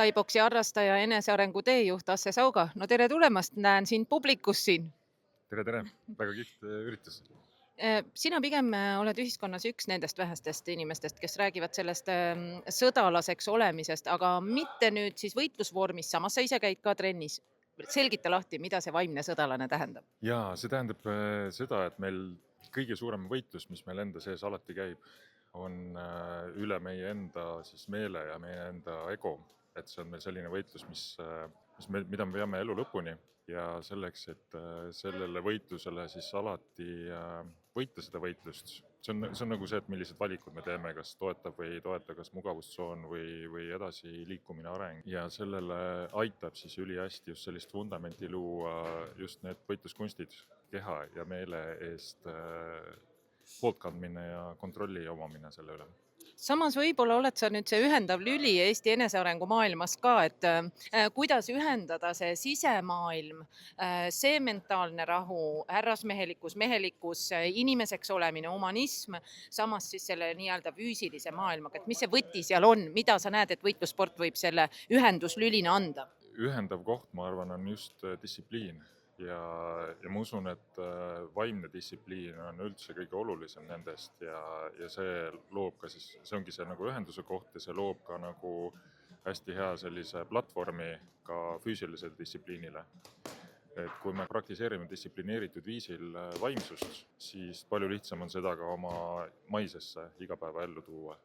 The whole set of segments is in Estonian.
Skyboxi harrastaja, enesearengu teejuht Asse Sauga. No tere tulemast, näen sind publikus siin. Tere, tere! Väga kihvt üritus. Sina pigem oled ühiskonnas üks nendest vähestest inimestest, kes räägivad sellest sõdalaseks olemisest, aga mitte nüüd siis võitlusvormis, samas sa ise käid ka trennis. Selgita lahti, mida see vaimne sõdalane tähendab. Jaa, see tähendab seda, et meil kõige suurem võitlus, mis meil enda sees alati käib, on üle meie enda siis meele ja meie enda ego. Et see on meil selline võitlus, mida me peame elu lõpuni ja selleks, et sellele võitlusele siis alati võita seda võitlust. See on nagu see, et millised valikud me teeme, kas toetab või ei toeta, kas mugavustsoon või edasi liikumine, areng. Ja sellele aitab siis ülihästi just sellist vundamenti luua just need võitluskunstid, keha ja meele eest poolt kandmine ja kontrolli omamine selle üle. Samas võib-olla oled sa nüüd see ühendav lüli Eesti enesearengu maailmas ka, et kuidas ühendada see sisemaailm, see mentaalne rahu, härrasmehelikkus, mehelikkus, inimeseks olemine, humanism, samas siis selle nii-öelda füüsilise maailmaga, et mis see võti seal on, mida sa näed, et võitlussport võib selle ühenduslülina anda? Ühendav koht, ma arvan, on just distsipliin ja ma usun, et vaimne distsipliin on üldse kõige olulisem nendest ja see loob ka siis, see ongi see nagu ühenduse koht ja see loob ka nagu hästi hea sellise platvormi ka füüsilisele distsipliinile. Et kui me praktiseerime distsiplineeritud viisil vaimsust, siis palju lihtsam on seda ka oma maisesse igapäeva ellu tuua.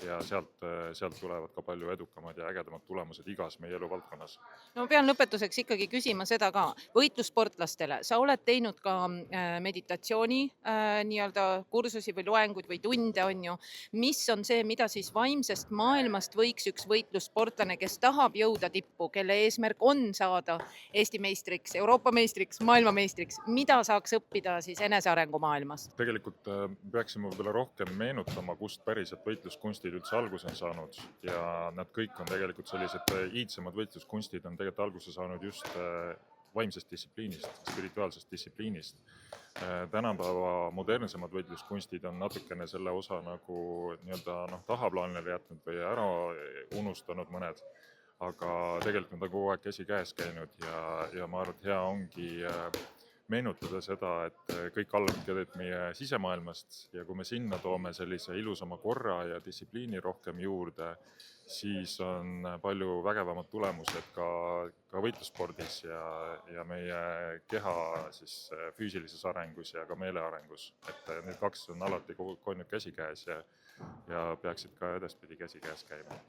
Ja sealt tulevad ka palju edukamad ja ägedamad tulemused igas meie eluvaldkonnas. No pean lõpetuseks ikkagi küsima seda ka. Võitlussportlastele, sa oled teinud ka meditatsiooni nii-öelda kursusi või loenguid või tunde on ju. Mis on see, mida siis vaimsest maailmast võiks üks võitlussportlane, kes tahab jõuda tippu, kelle eesmärk on saada Eesti meistriks, Euroopa meistriks, maailmameistriks, mida saaks õppida siis enesearengu maailmast? Tegelikult peaksime võib-olla rohkem meenutama, kust päriselt võitluskunstid üldse alguse on saanud ja nad kõik on tegelikult sellised iidsemad võitluskunstid on tegelikult alguse saanud just vaimsest distsipliinist, spirituaalsest distsipliinist. Tänapäeva modernsemad võitluskunstid on natukene selle osa nagu nii-öelda tahaplaanile jätnud või ära unustanud mõned, aga tegelikult on ta kogu aeg käsikäes käinud ja ma arvan, et hea ongi meenutada seda, et kõik algab tegelikult meie sisemaailmast ja kui me sinna toome sellise ilusama korra ja distsipliini rohkem juurde, siis on palju vägevamad tulemused ka võitlusspordis ja meie keha siis füüsilises arengus ja ka meele arengus. Et need kaks on alati kogu aeg käsikäes ja peaksid ka edaspidi käsikäes käima.